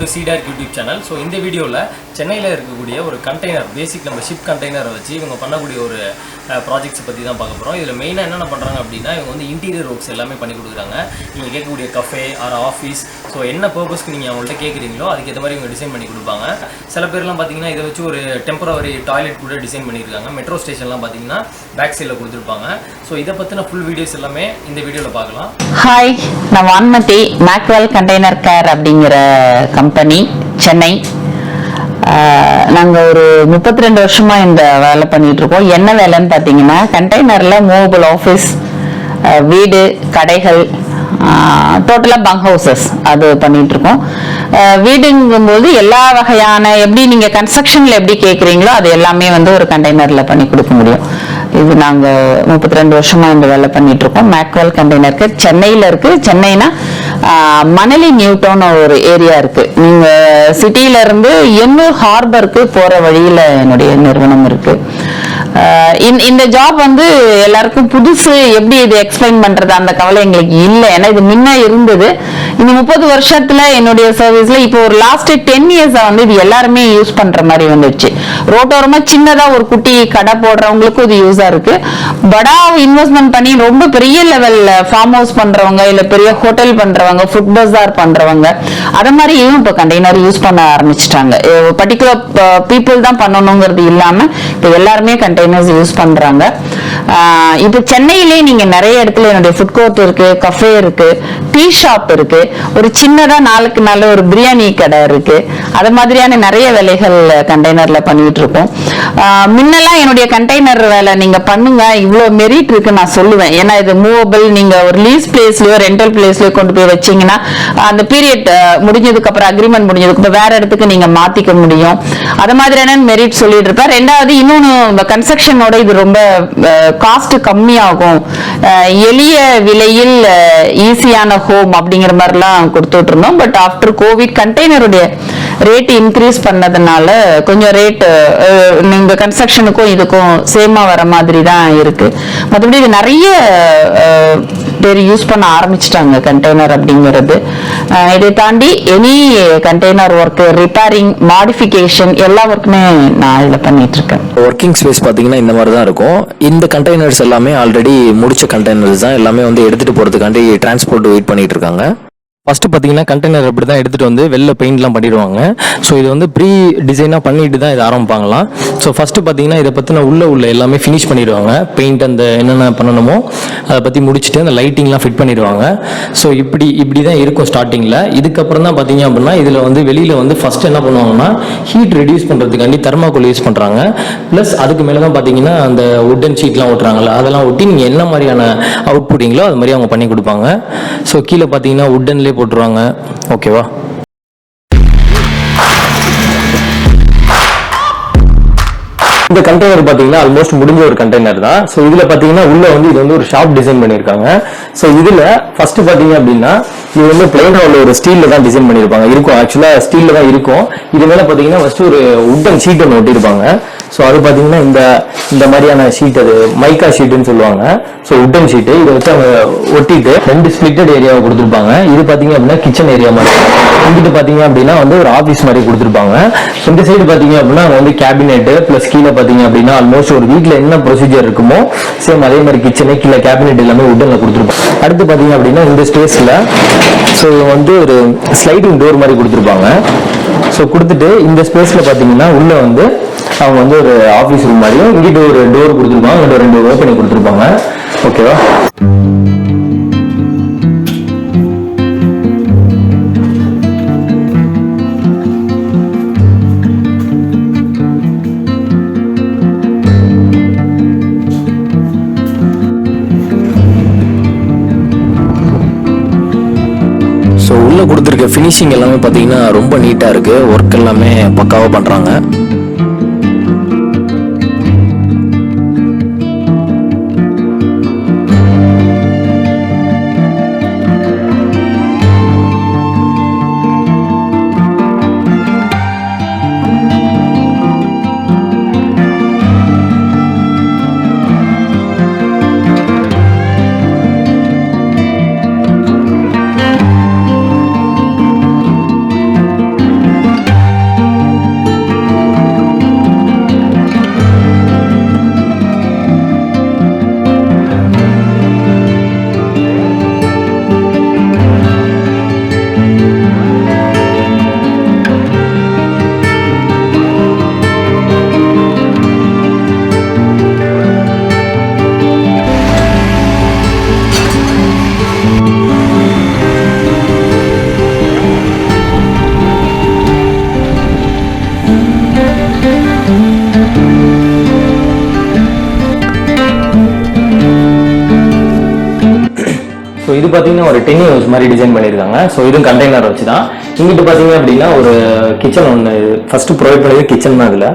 To CDR YouTube channel. So இந்த வீடியோவில் சென்னையில் இருக்கக்கூடிய ஒரு கண்டெய்னர் பேசிக் நம்ம ஷிப் கண்டெய்னரை வச்சு இவங்க பண்ணக்கூடிய ஒரு ப்ராஜெக்ட்ஸை பற்றி தான் பார்க்க போகிறோம். இதில் மெயினாக என்னென்ன பண்ணுறாங்க அப்படின்னா இவங்க வந்து இன்டீரியர் ஒர்க்ஸ் எல்லாமே பண்ணி கொடுக்குறாங்க. நீங்கள் கேட்கக்கூடிய கஃபே ஆர் ஆஃபீஸ், ஸோ என்ன பர்பஸ்க்கு நீங்கள் அவங்கள்ட்ட கேட்குறீங்களோ அதுக்கேற்ற மாதிரி இவங்க டிசைன் பண்ணி கொடுப்பாங்க. சில பேர்லாம் பார்த்தீங்கன்னா இதை வச்சு ஒரு டெம்பரவரி டாய்லெட் கூட டிசைன் பண்ணியிருக்காங்க. மெட்ரோ ஸ்டேஷன்லாம் பார்த்தீங்கன்னா பேக் சைடில் கொடுத்துருப்பாங்க. ஸோ இதை பற்றின ஃபுல் வீடியோஸ் எல்லாமே இந்த வீடியோவில் பார்க்கலாம். ஹாய், நான் வான்மதி. MAKWELL கண்டெய்னர் கேர் அப்படிங்கிற கம்பெனி, சென்னை. நாங்கள் ஒரு 32 வருஷமா இந்த வேலை பண்ணிட்டு இருக்கோம். என்ன வேலைன்னு பார்த்தீங்கன்னா கண்டெய்னர்ல மூவபிள் ஆஃபீஸ், வீடு, கடைகள், டோட்டலாக பங்க் ஹவுசஸ் அது பண்ணிட்டு இருக்கோம். வீடுங்கும்போது எல்லா வகையான எப்படி நீங்க கன்ஸ்ட்ரக்ஷன்ல எப்படி கேட்குறீங்களோ அது எல்லாமே வந்து ஒரு கண்டெய்னர்ல பண்ணி கொடுக்க முடியும். இது நாங்கள் 32 வருஷமா இந்த வேலை பண்ணிட்டு இருக்கோம். MAKWELL கண்டெய்னருக்கு சென்னையில இருக்கு. சென்னைனா மணலி நியூட்டவுன் ஒரு ஏரியா இருக்கு. நீங்க சிட்டியில இருந்து எண்ணூர் ஹார்பருக்கு போற வழியில என்னுடைய நிறுவனம் இருக்கு. இந்த ஜாப் வந்து எல்லாருக்கும் புதுசு, எப்படி இது எக்ஸ்பிளைன் பண்றது அந்த கவலை எங்களுக்கு இல்லை. ஏன்னா இது முன்ன இருந்தது. இந்த 30 வருஷத்துல என்னுடைய சர்வீஸ்ல இப்போ ஒரு லாஸ்ட் 10 இயர்ஸா வந்து இது எல்லாருமே யூஸ் பண்ற மாதிரி வந்துடுச்சு. ரோட்டோரமா சின்னதா ஒரு குட்டி கடை போடுறவங்களுக்கும் இது யூஸா இருக்கு. படா இன்வெஸ்ட்மெண்ட் பண்ணி ரொம்ப பெரிய லெவல்ல ஃபார்ம் ஹவுஸ் பண்றவங்க, இல்ல பெரிய ஹோட்டல் பண்றவங்க, ஃபுட் பஜார் பண்றவங்க, அத மாதிரியும் இப்போ கண்டெய்னர் யூஸ் பண்ண ஆரம்பிச்சிட்டாங்க. பர்டிகுலர் பீப்புள் தான் பண்ணணுங்கிறது இல்லாம இப்போ எல்லாருமே கண்டெய்னர்ஸ் யூஸ் பண்றாங்க. இப்போ சென்னையிலே நீங்க நிறைய இடத்துல என்னுடைய ஃபுட் கோர்ட் இருக்கு, கஃபே இருக்கு, டீ ஷாப் இருக்கு, ஒரு சின்னதா நாளுக்கு நாள் ஒரு பிரியாணி கடை இருக்கு. அது மாதிரியான நிறைய வேலைகள் கண்டெய்னர்ல பண்ணிட்டு இருக்கோம். முன்னெல்லாம் என்னுடைய கண்டெய்னர் வேலை நீங்க பண்ணுங்க, இவ்வளவு மெரிட் இருக்கு நான் சொல்லுவேன். ஏன்னா இது மூவபிள், நீங்க ஒரு லீஸ் பிளேஸ்லயோ ரெண்டல் பிளேஸ்லயோ கொண்டு போய் வச்சீங்கன்னா அந்த பீரியட் முடிஞ்சதுக்கு அப்புறம், அக்ரிமெண்ட் முடிஞ்சதுக்கு அப்புறம் வேற இடத்துக்கு நீங்க மாத்திக்க முடியும். அது மாதிரியான மெரிட் சொல்லிட்டு இருப்பேன். ரெண்டாவது, இன்னொன்னு கன்ஸ்ட்ரக்ஷனோட இது ரொம்ப காஸ்ட் கம்மியாகும், எளிய விலையில் ஈஸியான ஹோம் அப்படிங்கிற மாதிரிலாம் கொடுத்துட்டு இருந்தோம். பட் ஆஃப்டர் கோவிட் கண்டெய்னருடைய ரேட் இன்க்ரீஸ் பண்ணதுனால கொஞ்சம் ரேட் நீங்க கன்ஸ்ட்ரக்ஷனுக்கும் இதுக்கும் சேமா வர மாதிரி தான் இருக்கு. மற்றபடி இது நிறைய பேர் யூஸ் பண்ண ஆரம்பிச்சிட்டாங்க கண்டெய்னர் அப்படிங்கிறது. இதை தாண்டி any container work, repairing, modification எல்லா ஒர்க்குமே நான் இதில் பண்ணிட்டு இருக்கேன். ஒர்க்கிங் ஸ்பேஸ் பார்த்தீங்கன்னா இந்த மாதிரி தான் இருக்கும். இந்த கண்டெய்னர்ஸ் எல்லாமே ஆல்ரெடி முடிச்ச கண்டெய்னர்ஸ் தான். எல்லாமே வந்து எடுத்துட்டு போறதுக்காண்டி டிரான்ஸ்போர்ட் வெயிட் பண்ணிட்டு இருக்காங்க. ஃபஸ்ட்டு பார்த்தீங்கன்னா கண்டெய்னர் அப்படி தான் எடுத்துகிட்டு வந்து வெளில பெயிண்ட்லாம் பண்ணிடுவாங்க. ஸோ இது வந்து ப்ரீ டிசைனாக பண்ணிட்டு தான் இதை ஆரம்பிப்பாங்களாம். ஸோ ஃபஸ்ட்டு பார்த்தீங்கன்னா இதை பற்றின உள்ள எல்லாமே ஃபினிஷ் பண்ணிடுவாங்க. பெயிண்ட் அந்த என்னென்ன பண்ணணுமோ அதை பற்றி முடிச்சுட்டு அந்த லைட்டிங்லாம் ஃபிட் பண்ணிடுவாங்க. ஸோ இப்படி தான் இருக்கும் ஸ்டார்டிங்கில். இதுக்கப்புறம் தான் பார்த்தீங்க அப்படின்னா இதில் வந்து வெளியில் வந்து ஃபஸ்ட்டு என்ன பண்ணுவாங்கன்னா ஹீட் ரெடியூஸ் பண்ணுறதுக்காண்டி தெர்மாக்கோல் யூஸ் பண்ணுறாங்க. ப்ளஸ் அதுக்கு மேலே தான் பார்த்தீங்கன்னா அந்த வுட்டன் ஷீட்லாம் ஒட்டுறாங்கல்ல, அதெல்லாம் ஒட்டி நீங்கள் என்ன மாதிரியான அவுட் புட்டிங்களோ அது மாதிரி அவங்க பண்ணி கொடுப்பாங்க. ஸோ கீழே பார்த்தீங்கன்னா வுட்டன்லேயே போட்டுருவாங்க. ஓகேவா? இந்த கண்டெய்னர் பாத்தீங்கன்னா ஆல்மோஸ்ட் முடிஞ்ச ஒரு கண்டெய்னர் தான். ஸோ இதுல பாத்தீங்கன்னா உள்ள வந்து இது வந்து ஒரு ஷாப் டிசைன் பண்ணிருக்காங்க. ஸோ இதுல ஃபர்ஸ்ட் பாத்தீங்க அப்படின்னா இது வந்து பிளைனா உள்ள ஒரு ஸ்டீல்ல தான் டிசைன் பண்ணிருப்பாங்க. இருக்கும் ஆக்சுவலா ஸ்டீல்ல தான் இருக்கும். இது மேல பாத்தீங்கன்னா ஃபர்ஸ்ட் ஒரு வுட்டன் ஷீட் ஒன்று ஒட்டிருப்பாங்க. ஸோ அது பாத்தீங்கன்னா இந்த மாதிரியான ஷீட், அது மைக்கா ஷீட்னு சொல்லுவாங்க. ஸோ வுட்டன் ஷீட் இதை வச்சு அவங்க ஒட்டிட்டு 2 ஸ்பிளிட்டட் ஏரியாவை கொடுத்துருப்பாங்க. இது பாத்தீங்க அப்படின்னா கிச்சன் ஏரியா மாதிரி, இங்கிட்டு பாத்தீங்க அப்படின்னா வந்து ஒரு ஆஃபீஸ் மாதிரி கொடுத்துருப்பாங்க. இந்த சைடு பாத்தீங்க அப்படின்னா வந்து கேபினெட் பிளஸ் கீழே பாத்தீங்க அப்படின்னா ஆல்மோஸ்ட் ஒரு வீட்டில் என்ன ப்ரொசீஜர் இருக்குமோ சேம் அதே மாதிரி கிச்சனு, கீழே கேபினெட் எல்லாமே வுட்டன்ல கொடுத்துருப்பாங்க. அடுத்து பாத்தீங்க அப்படின்னா இந்த ஸ்பேஸ்ல ஸோ வந்து ஒரு ஸ்லைடிங் டோர் மாதிரி கொடுத்துருப்பாங்க. ஸோ கொடுத்துட்டு இந்த ஸ்பேஸ்ல பாத்தீங்கன்னா உள்ள வந்து அவங்க வந்து ஒரு ஆஃபீஸ் ரூம் மாதிரியும் இங்கிட்ட ஒரு டோர் கொடுத்துருப்பாங்க, இங்கிட்ட 2 ஓப்பனிங் கொடுத்துருப்பாங்க. ஓகேவா? ஸோ உள்ள கொடுத்துருக்க ஃபினிஷிங் எல்லாமே பார்த்தீங்கன்னா ரொம்ப நீட்டாக இருக்கு. ஒர்க் எல்லாமே பக்காவாக பண்ணுறாங்க. ஸோ இது பார்த்தீங்கன்னா ஒரு 10 years மாதிரி டிசைன் பண்ணியிருக்காங்க. ஸோ இதுவும் கண்டெய்னர் வச்சு தான். இங்கிட்டு பார்த்தீங்க அப்படின்னா ஒரு கிச்சன் ஒன்று ஃபஸ்ட்டு ப்ரொவைட் பண்ணது கிச்சன் தான். இதில்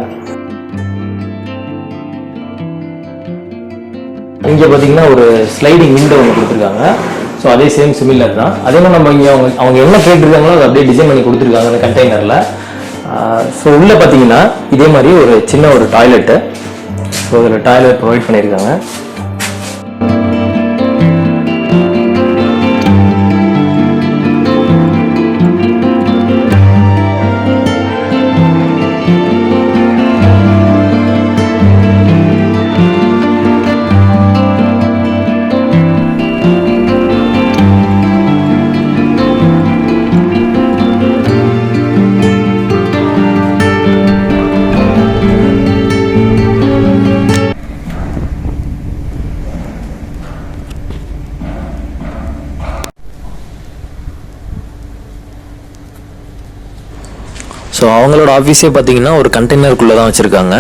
இங்கே பார்த்தீங்கன்னா ஒரு ஸ்லைடிங் விண்டோ ஒன்று கொடுத்துருக்காங்க. ஸோ அதே சேம் சிமிலர் தான். அதே மாதிரி நம்ம இங்கே அவங்க என்ன கேட்டிருக்காங்களோ அதை அப்படியே டிசைன் பண்ணி கொடுத்துருக்காங்க அந்த கண்டெய்னரில். ஸோ உள்ளே பார்த்தீங்கன்னா இதே மாதிரி ஒரு சின்ன ஒரு டாய்லெட்டு. ஸோ இதில் டாய்லெட் ப்ரொவைட் பண்ணியிருக்காங்க. ஸோ அவங்களோட ஆஃபீஸே பார்த்தீங்கன்னா ஒரு கண்டெய்னருக்குள்ளே தான் வச்சுருக்காங்க.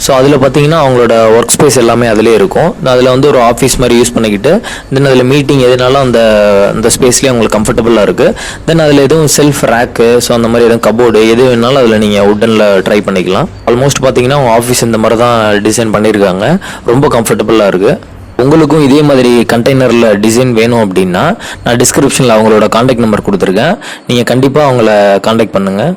ஸோ அதில் பார்த்தீங்கன்னா அவங்களோட ஒர்க் ஸ்பேஸ் எல்லாமே அதிலே இருக்கும். அதில் வந்து ஒரு ஆஃபீஸ் மாதிரி யூஸ் பண்ணிக்கிட்டு தென் அதில் மீட்டிங் எதுனாலும் அந்த ஸ்பேஸ்லேயே அவங்களுக்கு கம்ஃபர்டபுளாக இருக்குது. தென் அதில் எதுவும் செல்ஃப் ரேக்கு ஸோ அந்த மாதிரி எதுவும் கபோர்டு எது வேணாலும் அதில் நீங்கள் உட்டனில் ட்ரை பண்ணிக்கலாம். ஆல்மோஸ்ட் பார்த்தீங்கன்னா அவங்க ஆஃபீஸ் இந்த மாதிரி தான் டிசைன் பண்ணியிருக்காங்க. ரொம்ப கம்ஃபர்டபுளாக இருக்குது. உங்களுக்கும் இதே மாதிரி கண்டெய்னரில் டிசைன் வேணும் அப்படின்னா நான் டிஸ்கிரிப்ஷனில் அவங்களோட காண்டாக்ட் நம்பர் கொடுத்துருக்கேன். நீங்கள் கண்டிப்பாக அவங்கள காண்டாக்ட் பண்ணுங்கள்.